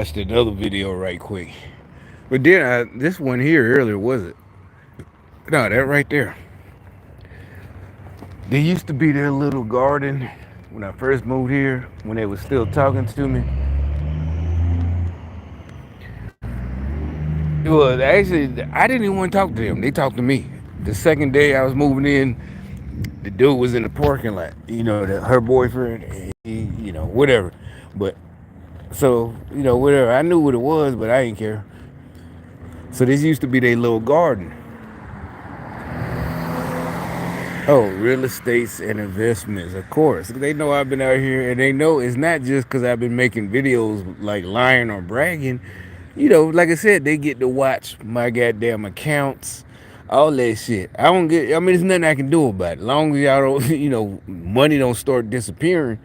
Watched another video right quick. But then this one here earlier, was it? No, that right there. There used to be their little garden when I first moved here, when they was still talking to me. Well, actually, I didn't even want to talk to them. They talked to me. The second day I was moving in, the dude was in the parking lot. Her boyfriend, whatever. But whatever. I knew what it was, but I didn't care. So this used to be their little garden. Oh, real estates and investments, of course. They know I've been out here, and they know it's not just because I've been making videos like lying or bragging. Like I said, they get to watch my goddamn accounts, all that shit. I don't get. I mean, there's nothing I can do about it. As long as y'all don't, money don't start disappearing.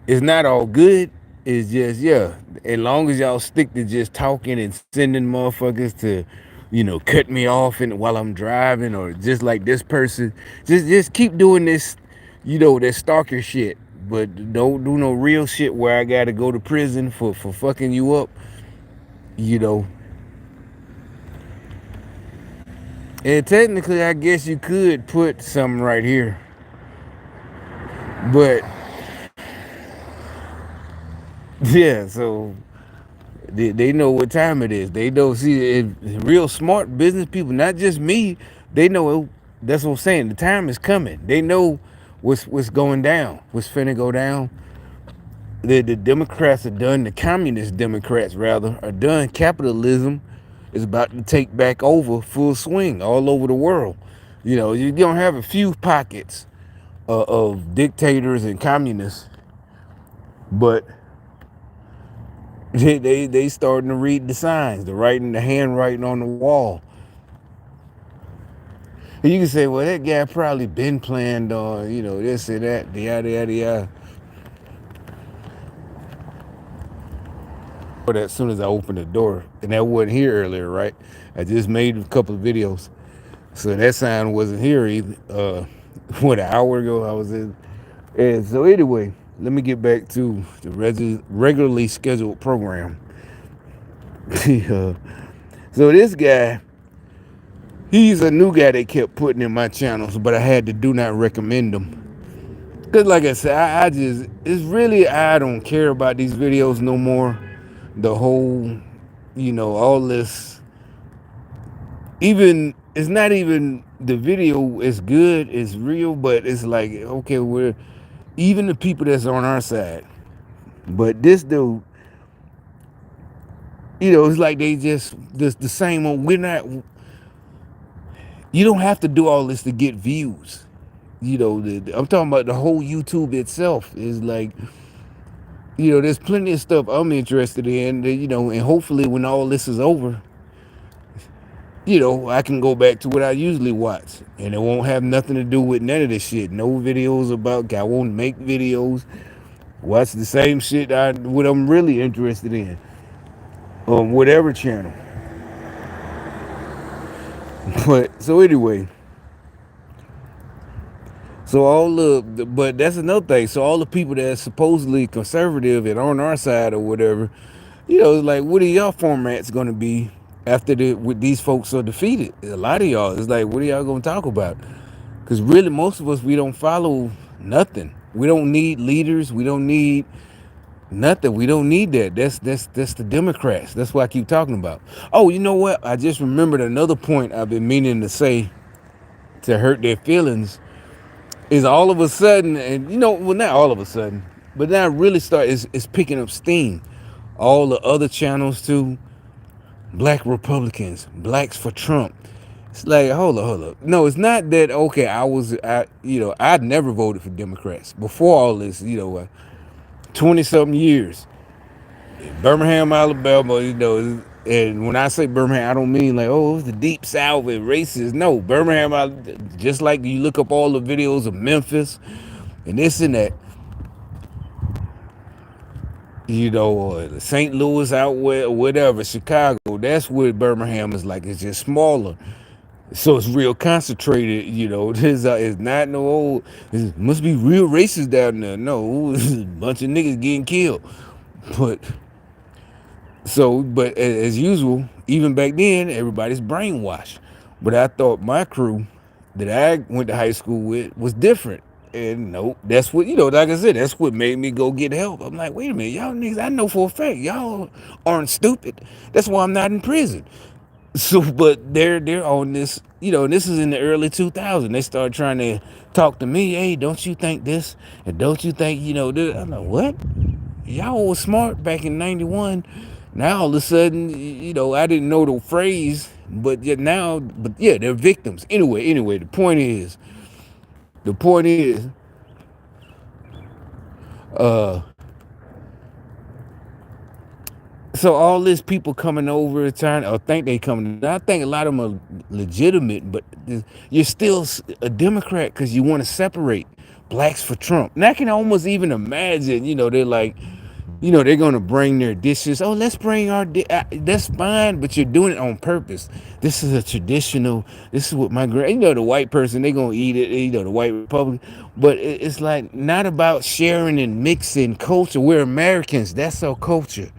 It's not all good. It's just, yeah. As long as y'all stick to just talking and sending motherfuckers to, cut me off while I'm driving, or just like this person, just keep doing this, that stalker shit. But don't do no real shit where I gotta go to prison for fucking you up, you know. And technically, I guess you could put something right here, but yeah. So they know what time it is. They know, see, real smart business people, not just me. They know. That's what I'm saying. The time is coming. They know what's going down. What's finna go down. The Democrats are done. The communist Democrats, rather, are done. Capitalism is about to take back over full swing all over the world. You're gonna have a few pockets of dictators and communists, but they starting to read the signs, the handwriting on the wall. And you can say, well, that guy probably been planned on, this and that, yada yada yada. But as soon as I opened the door, and that wasn't here earlier, right? I just made a couple of videos, so that sign wasn't here either. What, an hour ago I was in. And so anyway, let me get back to the regularly scheduled program. So this guy, he's a new guy they kept putting in my channels, but I had to do not recommend him. Because like I said, I don't care about these videos no more. The whole, all this, even, it's not even, the video is good, it's real, but it's like, okay, even the people that's on our side. But this dude, it's like they just, the same one, you don't have to do all this to get views. I'm talking about the whole YouTube itself is like, there's plenty of stuff I'm interested in, and hopefully when all this is over, I can go back to what I usually watch, and it won't have nothing to do with none of this shit. No videos about, I won't make videos, watch the same shit, what I'm really interested in, on whatever channel. But, so anyway, so but that's another thing. So all the people that are supposedly conservative and on our side or whatever, like, what are y'all formats gonna be after with these folks are defeated? A lot of y'all, it's like, what are y'all gonna talk about? Because really, most of us, we don't follow nothing. We don't need leaders. We don't need nothing. We don't need that. That's the Democrats. That's what I keep talking about. Oh, you know what? I just remembered another point I've been meaning to say to hurt their feelings. Is all of a sudden, and well, not all of a sudden, but now really it's picking up steam. All the other channels too, black Republicans, blacks for Trump. It's like, hold up. No, it's not that. Okay, I'd never voted for Democrats before all this. 20 something years, Birmingham, Alabama. And when I say Birmingham, I don't mean like, oh, it was the deep South and racist. No, Birmingham, just like you look up all the videos of Memphis and this and that, or St. Louis out where, whatever, Chicago. That's what Birmingham is like. It's just smaller. So it's real concentrated, it's not no old, it must be real racist down there. No, it's a bunch of niggas getting killed. But So, but as usual, even back then, everybody's brainwashed. But I thought my crew that I went to high school with was different. And nope, that's what, like I said, that's what made me go get help. I'm like, wait a minute, y'all niggas, I know for a fact, y'all aren't stupid. That's why I'm not in prison. So, but they're on this, and this is in the early 2000s. They started trying to talk to me. Hey, don't you think this? And don't you think, this? I'm like, what? Y'all was smart back in 91. Now all of a sudden, I didn't know the phrase, but yet now, but yeah, they're victims. Anyway, the point is, uh, so all this people coming over trying or think they coming. I think a lot of them are legitimate, but you're still a Democrat because you want to separate blacks for Trump. And I can almost even imagine, they're like, they're gonna bring their dishes. Oh, let's bring our. That's fine, but you're doing it on purpose. This is a traditional. This is what my grand. The white person they gonna eat it. The white Republican. But it's like not about sharing and mixing culture. We're Americans. That's our culture.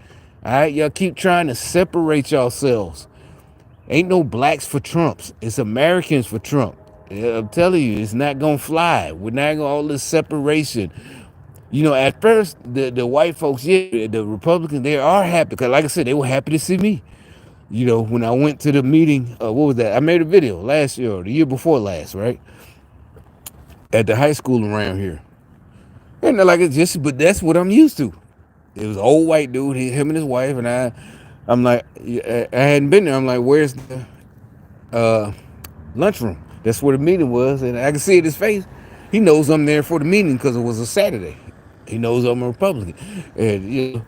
All right, y'all keep trying to separate yourselves. Ain't no blacks for Trumps. It's Americans for Trump. Yeah, I'm telling you, it's not gonna fly. We're not gonna all this separation. At first, the white folks, yeah, the Republicans, they are happy because, like I said, they were happy to see me. When I went to the meeting, what was that? I made a video last year or the year before last, right? At the high school around here, and they're like, it's just, but that's what I'm used to. It was an old white dude, him and his wife, and I'm like, I hadn't been there. I'm like, where's the uh, lunchroom? That's where the meeting was, and I can see it in his face. He knows I'm there for the meeting because it was a Saturday. He knows I'm a Republican, and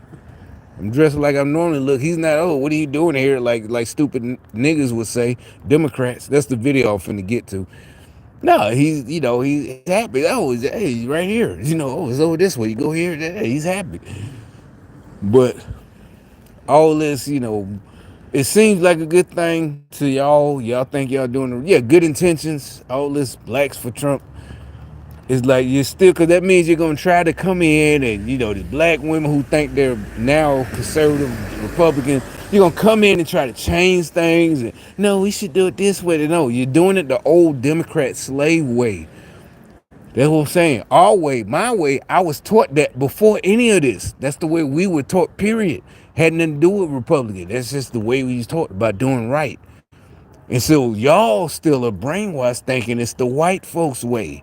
I'm dressed like I normally look. He's not. Oh, what are you doing here? Like stupid niggas would say. Democrats. That's the video I'm finna get to. No, he's happy. Oh, hey, he's right here. Oh, it's over this way. You go here. He's happy. But all this, it seems like a good thing to y'all. Y'all think y'all doing good intentions. All this blacks for Trump. It's like you're still, because that means you're going to try to come in and, the black women who think they're now conservative Republicans, you're going to come in and try to change things. And, no, we should do it this way. No, you're doing it the old Democrat slave way. That's what I'm saying. Our way, my way, I was taught that before any of this. That's the way we were taught, period. Had nothing to do with Republican. That's just the way we was taught about doing right. And so y'all still are brainwashed thinking it's the white folks' way.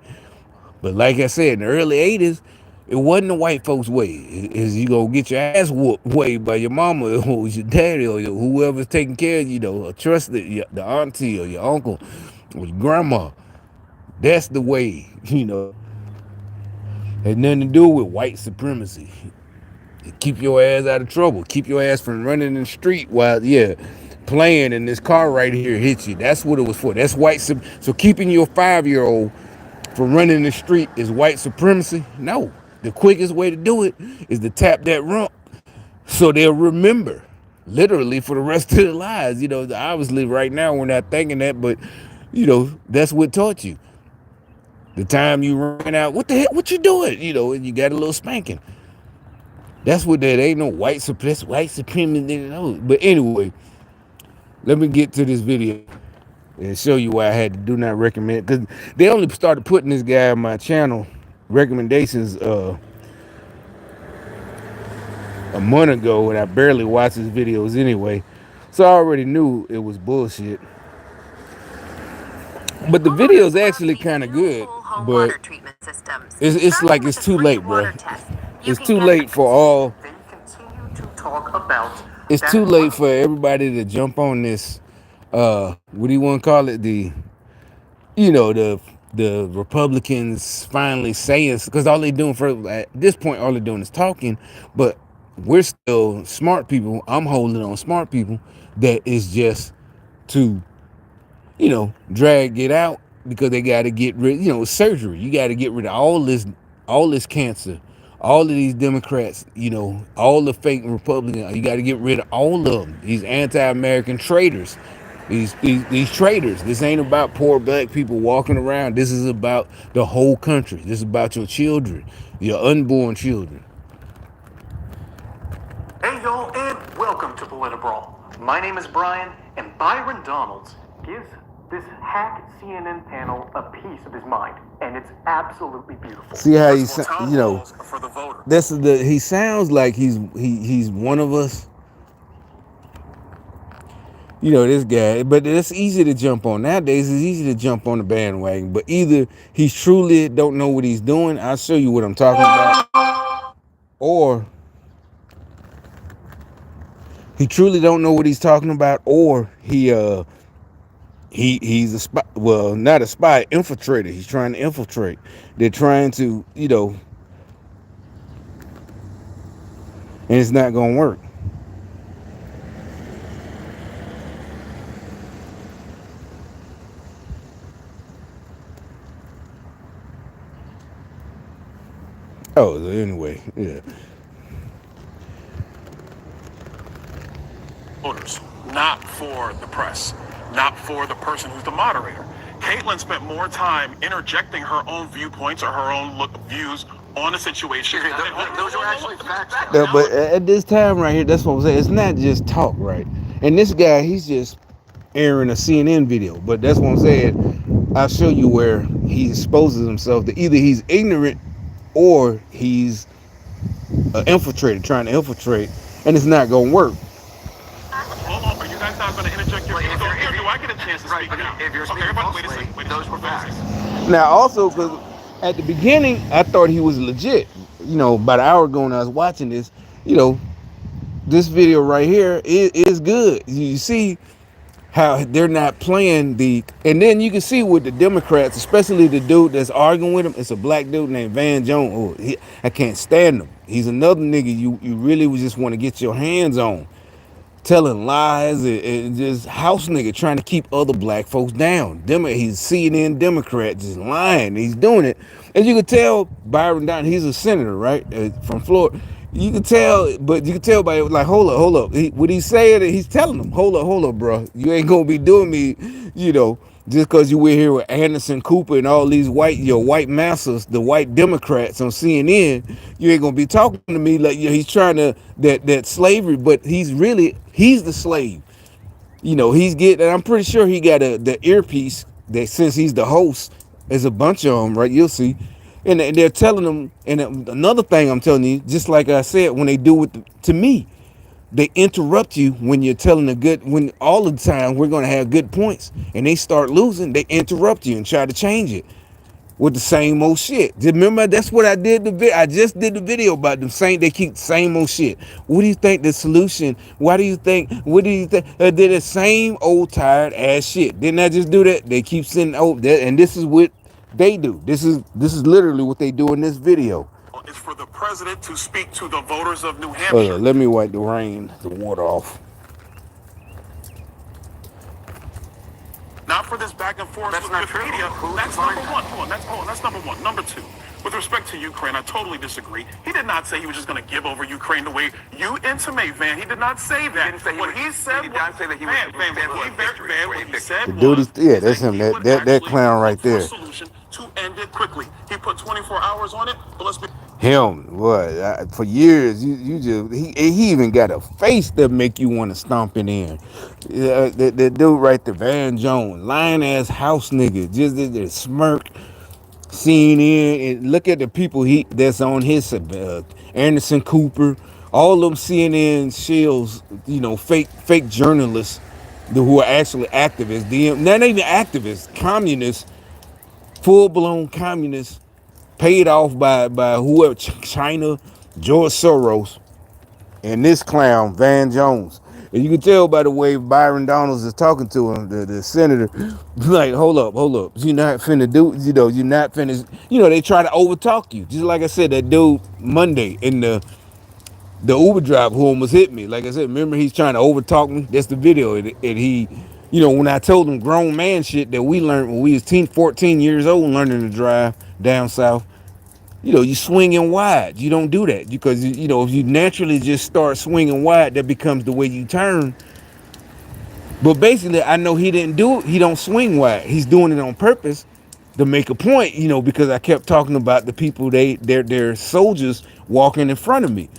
But like I said, in the early 80s, it wasn't the white folks' way. Is you gonna get your ass whooped way by your mama or your daddy or whoever's taking care of you, or trusted the auntie or your uncle or your grandma. That's the way, Had nothing to do with white supremacy. Keep your ass out of trouble. Keep your ass from running in the street while, playing and this car right here hits you. That's what it was for. That's white. So keeping your 5-year-old from running the street is white supremacy? No. The quickest way to do it is to tap that rump so they'll remember literally for the rest of their lives. Obviously right now we're not thinking that, but that's what taught you. The time you ran out, what the heck, what you doing? And you got a little spanking. That's what that ain't no white supremacy, But anyway, let me get to this video and show you why I had to do not recommend. Because they only started putting this guy on my channel recommendations a month ago, and I barely watched his videos anyway. So I already knew it was bullshit. But the video is actually kind of good. But it's like it's too late, bro. It's too late for all. It's too late for everybody to jump on this. What do you want to call it? The Republicans finally saying, because all they doing at this point, all they're doing is talking, but we're still smart people. I'm holding on smart people that is just to, drag it out because they got to get rid, surgery. You got to get rid of all this cancer, all of these Democrats, all the fake Republicans. You got to get rid of all of them. These anti-American traitors. These traitors. This ain't about poor black people walking around. This is about the whole country. This is about your children, your unborn children. Hey y'all, and welcome to Politibrawl. My name is Brian, and Byron Donalds gives this hack CNN panel a piece of his mind, and it's absolutely beautiful. See how First he's, of all, town you know, halls are for the voter. he sounds like he's one of us. You know, this guy, but it's easy to jump on. Nowadays, it's easy to jump on the bandwagon. But either he truly don't know what he's doing, I'll show you what I'm talking about, or he truly don't know what he's talking about, or he's a spy. Well, not a spy, infiltrator. He's trying to infiltrate. They're trying to, and it's not gonna work. Oh, anyway, yeah. Voters, not for the press, not for the person who's the moderator. Caitlin spent more time interjecting her own viewpoints or her own views on the situation. Okay, those are actually facts. But at this time right here, that's what I'm saying. It's not just talk, right? And this guy, he's just airing a CNN video. But that's what I'm saying. I'll show you where he exposes himself to either he's ignorant or he's an infiltrator, trying to infiltrate, and it's not gonna work. Hold on, are you guys not going to interject your views on here? Do I get a chance to speak now? If you're speaking falsely, those were facts. Now, also, because at the beginning, I thought he was legit. About an hour ago when I was watching this, this video right here is good. You see how they're not playing and then you can see with the Democrats, especially the dude that's arguing with him. It's a black dude named Van Jones. I can't stand him. He's another nigga you really would just want to get your hands on, telling lies and just house nigga trying to keep other black folks down. He's CNN Democrat, just lying. He's doing it. As you can tell, Byron Down, he's a senator, right? From Florida. You can tell, but you can tell by like, hold up. What he's saying, he's telling them, hold up, bro. You ain't gonna be doing me, just because you were here with Anderson Cooper and all these white massas, the white Democrats on CNN, you ain't gonna be talking to me like he's trying to that slavery, but he's the slave. He's getting, and I'm pretty sure he got the earpiece that since he's the host, there's a bunch of them, right? You'll see. And they're telling them, and another thing I'm telling you, just like I said, when they do it to me, they interrupt you when you're telling when all the time we're going to have good points and they start losing, they interrupt you and try to change it with the same old shit. Remember, that's what I did. I just did the video about them saying they keep the same old shit. What do you think the solution? What do you think? They're the same old tired ass shit. Didn't I just do that? They keep sending that, and this is what they do. This is literally what they do in this video. It's for the president to speak to the voters of New Hampshire. Let me wipe the water off. Not for this back and forth with the media. That's number one. Hold on, that's number one. Number two, with respect to Ukraine, I totally disagree. He did not say he was just going to give over Ukraine the way you intimate, Van. He did not say that. What he said was, the dude is, yeah, that's him. That clown right there. Solution to end it quickly. He put 24 hours on it, but let's be him. What? For years, you just he even got a face that make you want to stomp it in. That dude right there, Van Jones, lying ass house nigga, just the smirk, CNN, and look at the people that's on his Anderson Cooper, all them CNN shills, fake journalists who are actually activists, not even activists, communists, full blown communists. Paid off by whoever, China, George Soros, and this clown, Van Jones. And you can tell by the way Byron Donalds is talking to him, the senator, like, hold up. You're not finna do, you're not finna, they try to overtalk you. Just like I said, that dude Monday in the Uber driver who almost hit me. Like I said, remember he's trying to overtalk me? That's the video. And he, when I told him grown man shit that we learned when we was 14 years old learning to drive down south, you swinging wide. You don't do that because, if you naturally just start swinging wide, that becomes the way you turn. But basically, I know he didn't do it. He don't swing wide. He's doing it on purpose to make a point, because I kept talking about the people, they're soldiers walking in front of me.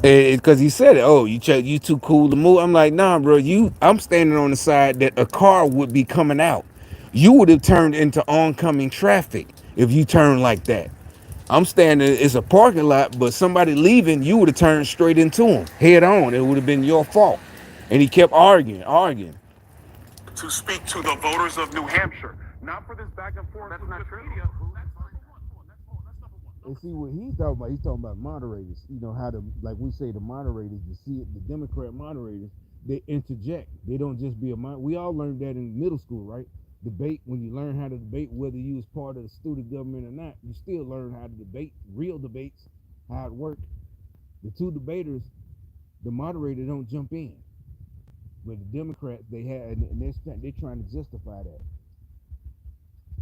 Because he said it. Oh, you too cool to move. I'm like, nah, bro. I'm standing on the side that a car would be coming out. You would have turned into oncoming traffic if you turned like that. I'm standing. It's a parking lot, but somebody leaving, you would have turned straight into him, head on. It would have been your fault. And he kept arguing. To speak to the voters of New Hampshire, not for this back and forth with the media. That's number one. That's number one. And Number see two. what he's talking about moderators. You know how to, like we say, the moderators, the Democrat moderators, they interject. They don't just be a we all learned that in middle school, right? Debate, when you learn how to debate, whether you was part of the student government or not, you still learn how to debate, real debates, how it worked. The two debaters, the moderator don't jump in. But the Democrats, they had, and they're trying to justify that.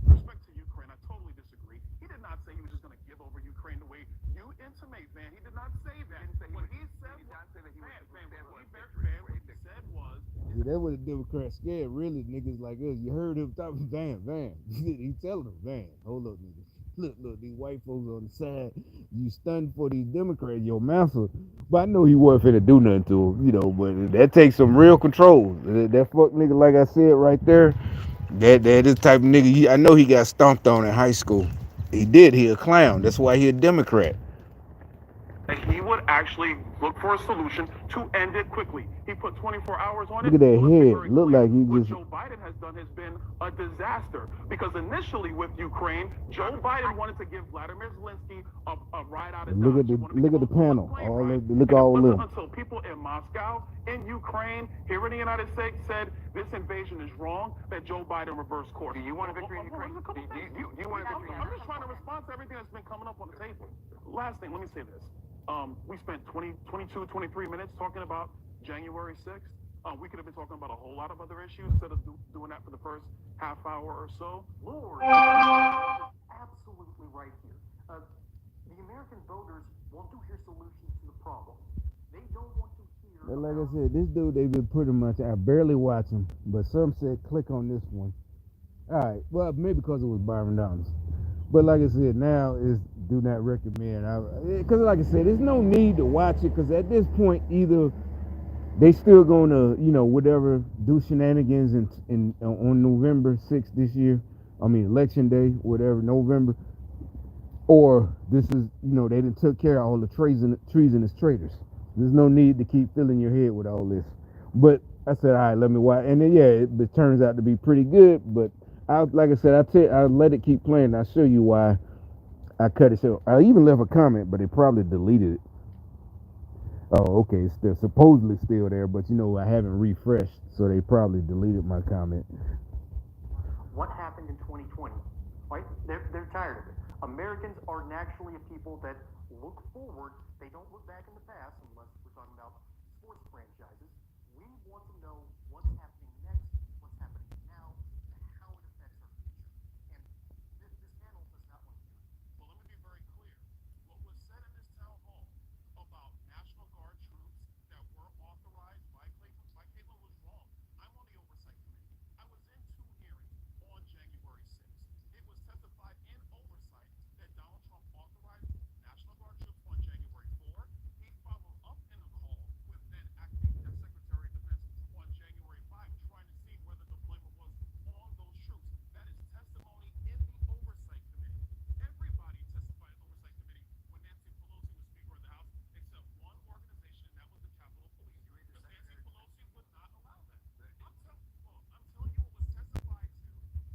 With respect to Ukraine, I totally disagree. He did not say he was just going to give over Ukraine the way you intimate, Van. He did not say that. What he said was, what he said was, See, that's what the Democrats scared, really, niggas like us. You heard him talking, Van. He telling them, Van, hold up, niggas. Look, these white folks on the side, you stunned for these Democrats, your Massa. But I know he wasn't finna do nothing to him, but that takes some real control. That fuck nigga, like I said right there, that is the type of nigga, I know he got stomped on in high school. He did, he a clown. That's why he a Democrat. that he would actually look for a solution to end it quickly. He put 24 hours on it. Look at that Well, let's be head. very Look clear. like he What just Joe Biden has done has been a disaster because initially with Ukraine, Joe Biden wanted to give Vladimir Zelensky a ride out of Dodge. He wanted to look give at the him one panel. plane All ride. of, look And it all wasn't them. until people in Moscow, in Ukraine, here in the United States said this invasion is wrong that Joe Biden reversed course. Do you want a victory in Ukraine? Do you want a victory in I'm just Ukraine? trying to respond to everything that's been coming up on the table. Last thing, let me say this. We spent 20, 22, 23 minutes talking about January 6th. We could have been talking about a whole lot of other issues instead of doing that for the first half hour or so. Lord, absolutely right here. The American voters want to hear solutions to the problem. They don't want to hear. But like I said, this dude, they've been pretty much, I barely watch him, but some said click on this one. All right, well, maybe because it was Byron Downs. But like I said, now is do not recommend. Because like I said, there's no need to watch it because at this point, either they still gonna, whatever, do shenanigans in on November 6th this year. I mean, election day, whatever, November. Or this is, they done took care of all the treasonous traitors. There's no need to keep filling your head with all this. But I said, all right, let me watch. And then, yeah, it turns out to be pretty good. But like I said, I let it keep playing. I'll show you why I cut it short. I even left a comment, but they probably deleted it. Oh, okay, it's still supposedly still there, but I haven't refreshed, so they probably deleted my comment. What happened in 2020? Right? They're tired of it. Americans are naturally a people that look forward. They don't look back in the past unless we're talking about sports franchises. We want to know what's happening next, what's happening now, and how it affects our future. And this panel does not want to do it. Well, let me be very clear. What was said in this town hall about National Guard troops that were authorized by Caitlin was wrong. I'm on the oversight committee. I was in two hearings on January 6th. It was testified in oversight that Donald Trump authorized National Guard troops on January 4th. He followed up in a call with then acting Secretary of Defense on January 5th, trying to see whether deployment was on those troops. That is testimony in the oversight committee. Everybody testified in the oversight committee when Nancy Pelosi was Speaker of the House, except one organization, and that was the Capitol Police. Because Nancy Pelosi would not allow that. I'm telling you what was testified to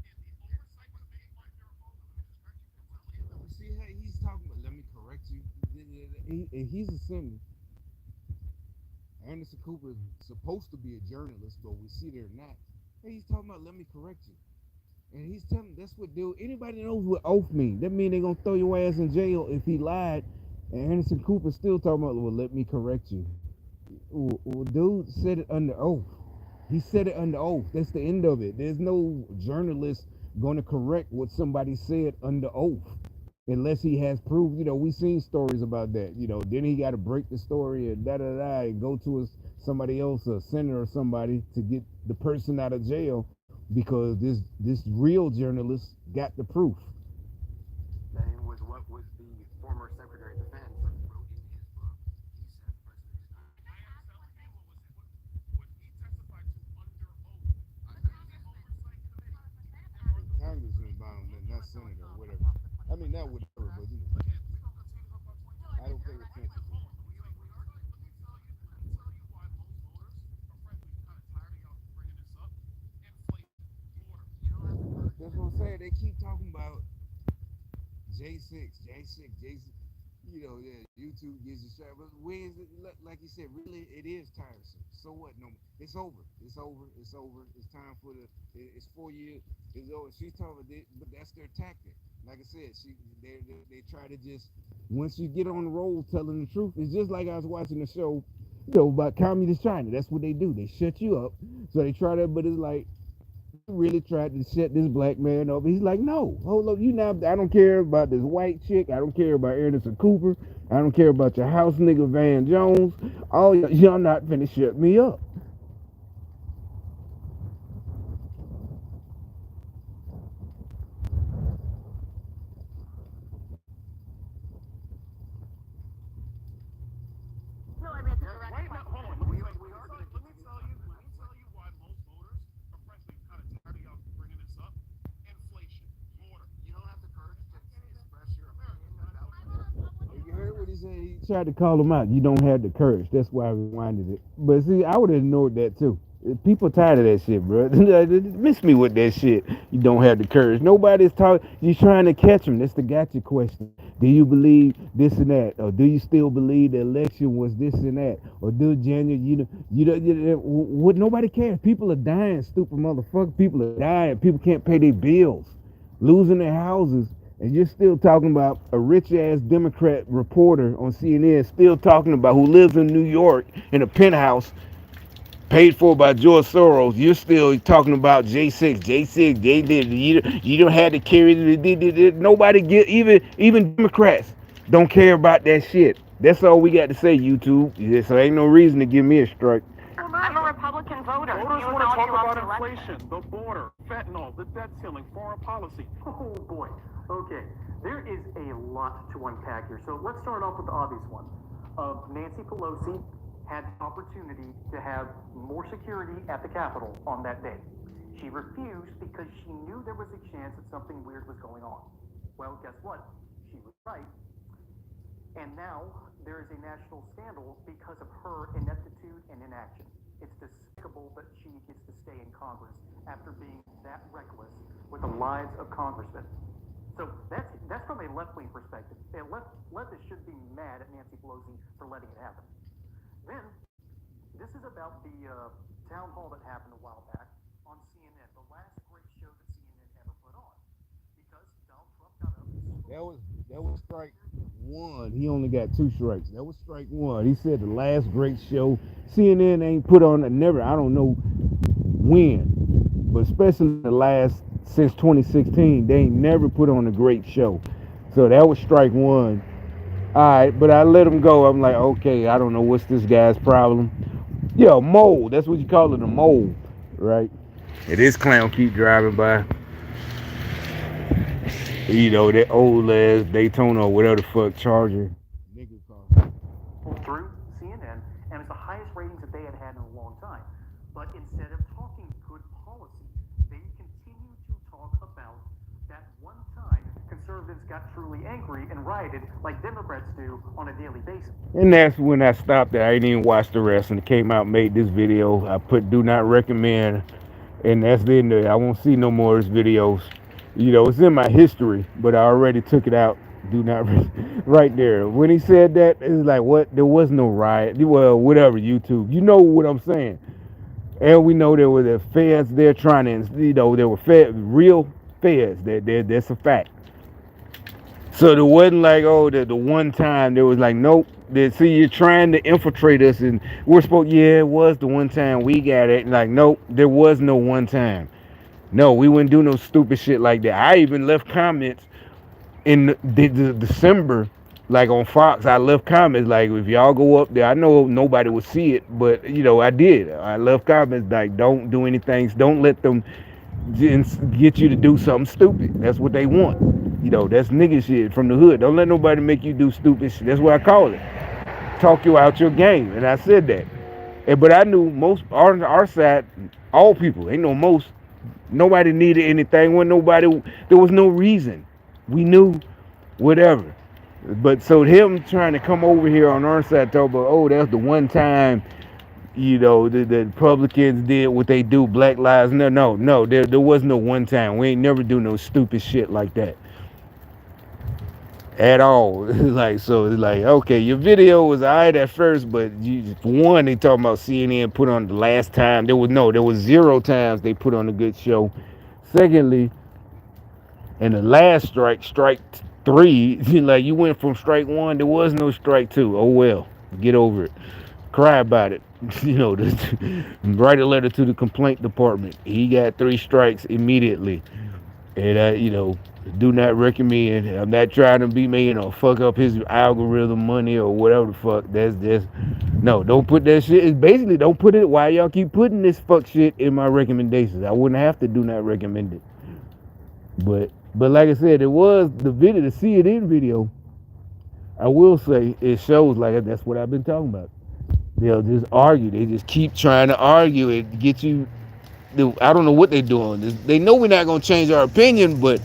in the oversight committee on your own. See how he's talking about, let me correct you. He's a senator. Anderson Cooper is supposed to be a journalist, but we see they're not. Hey, he's talking about, let me correct you. And he's telling, that's what dude, anybody knows what oath means. That means they're going to throw your ass in jail if he lied. And Anderson Cooper still talking about, well, let me correct you. Well, dude said it under oath. He said it under oath. That's the end of it. There's no journalist going to correct what somebody said under oath unless he has proof. We seen stories about that. Then he got to break the story and and go to somebody else, a senator or somebody, to get the person out of jail because this real journalist got the proof. That was what was the former Secretary of Defense wrote in his book. He said they keep talking about J6, J6, J6. You know, yeah, YouTube gives you shit, but when is it, like you said, really, it is tiresome. So what? No, it's over. It's over. It's over. It's time for the. It's 4 years. It's over. She's talking, but that's their tactic. Like I said, they try to just once you get on the roll telling the truth. It's just like I was watching the show, about communist China. That's what they do. They shut you up. So they try to, but it's like really tried to set this black man up. He's like, no, hold up, you now. I don't care about this white chick. I don't care about Anderson Cooper. I don't care about your house nigga Van Jones. All y'all not finna shut me up. No, I mean, it's a direct Right now, hold on. Let me tell you why most voters are frankly kind of tired of y'all bringing this up. Inflation, border. You don't have the courage to express your opinion about. You heard what he said? He tried to call him out. You don't have the courage. That's why I rewinded it. But see, I would have ignored that too. People tired of that shit, bro. Miss me with that shit. You don't have the courage. Nobody's talking. You're trying to catch them. That's the gotcha question. Do you believe this and that, or do you still believe the election was this and that, or do January? What? Nobody cares. People are dying. Stupid motherfucker. People are dying. People can't pay their bills, losing their houses, and you're still talking about a rich ass Democrat reporter on CNN still talking about who lives in New York in a penthouse paid for by George Soros. You're still talking about J6, J6, J did you don't have to carry nobody get even Democrats don't care about that shit. That's all we got to say, YouTube. Yeah, so ain't no reason to give me a strike. I'm a Republican voter. Voters want to talk about inflation, the border, fentanyl, the debt ceiling, foreign policy. Oh boy. Okay. There is a lot to unpack here. So let's start off with the obvious one. Nancy Pelosi had the opportunity to have more security at the Capitol on that day. She refused because she knew there was a chance that something weird was going on. Well, guess what? She was right. And now there is a national scandal because of her ineptitude and inaction. It's despicable that she gets to stay in Congress after being that reckless with the lives of congressmen. So that's from a left-wing perspective. And leftists should be mad at Nancy Pelosi for letting it happen. Then, this is about the town hall that happened a while back on CNN, the last great show that CNN ever put on, because Donald Trump got up. That was strike one. He only got two strikes. That was strike one. He said the last great show. CNN ain't put on never. I don't know when, but especially the last since 2016, they ain't never put on a great show. So that was strike one. All right, but I let him go. I'm like, okay, I don't know what's this guy's problem. Yeah, mole. That's what you call it, a mole, right? And this clown keep driving by. That old ass Daytona or whatever the fuck Charger. Nigga car. Through CNN, and it's the highest ratings that they had had in a long time. But instead of talking good policy, they continue to talk about that one time conservatives got truly angry and rioted like Democrats do on a daily basis. And that's when I stopped it. I didn't even watch the rest and came out and made this video. I put do not recommend, and that's the end of it. I won't see no more of his videos. It's in my history, but I already took it out. Do not right there. When he said that, it's like what? There was no riot. Well, whatever. YouTube. You know what I'm saying? And we know there were the feds there trying to. There were real feds. That's a fact. So there wasn't like, oh, the one time there was like, nope. See, you're trying to infiltrate us, and we're supposed, yeah, it was the one time we got it. Like, nope, there was no one time. No, we wouldn't do no stupid shit like that. I even left comments in the December, like on Fox. I left comments like, if y'all go up there, I know nobody would see it, but I did. I left comments like, don't do anything. Don't let them get you to do something stupid. That's what they want. That's nigga shit from the hood. Don't let nobody make you do stupid shit. That's what I call it. Talk you out your game. And I said that. But I knew most on our side, all people, ain't no most. Nobody needed anything. There was no reason. We knew whatever. But so him trying to come over here on our side, talk about, oh, that's the one time The Republicans did what they do, Black Lives. No, no, no. There was no one time. We ain't never do no stupid shit like that at all. Like, so it's like, okay, your video was alright at first, but for one, they talking about CNN put on the last time. There was zero times they put on a good show. Secondly, in the last strike three, like you went from strike one, there was no strike two. Oh well, get over it. Cry about it. Write a letter to the complaint department. He got three strikes immediately, and do not recommend. I'm not trying to be me, fuck up his algorithm money or whatever the fuck. That's no. Don't put that shit. It's basically don't put it. Why y'all keep putting this fuck shit in my recommendations? I wouldn't have to do not recommend it. But like I said, it was the video, the CNN video. I will say it shows like that's what I've been talking about. They'll just argue. They just keep trying to argue it, get you. I don't know what they're doing. They know we're not gonna change our opinion, but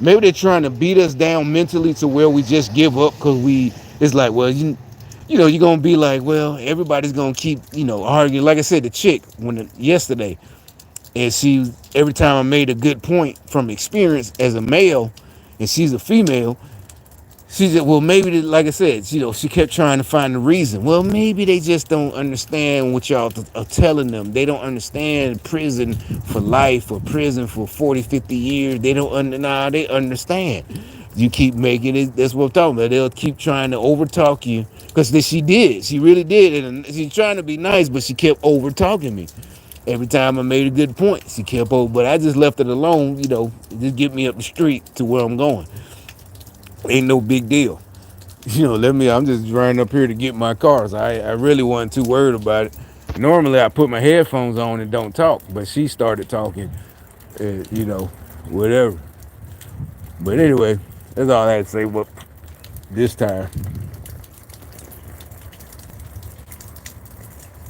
maybe they're trying to beat us down mentally to where we just give up because we. It's like, well, you're gonna be like, well, everybody's gonna keep, arguing. Like I said, the chick yesterday, and she every time I made a good point from experience as a male, and she's a female. She said, well, maybe, like I said, she kept trying to find the reason. Well, maybe they just don't understand what y'all are telling them. They don't understand prison for life or prison for 40, 50 years. They don't, they understand. You keep making it, that's what I'm talking about. They'll keep trying to overtalk you. Because she did. She really did. And she's trying to be nice, but she kept overtalking me. Every time I made a good point, she kept over. But I just left it alone, just get me up the street to where I'm going. Ain't no big deal. I'm just running up here to get my car. So I really wasn't too worried about it. Normally, I put my headphones on and don't talk, but she started talking, whatever. But anyway, that's all I had to say. But this time.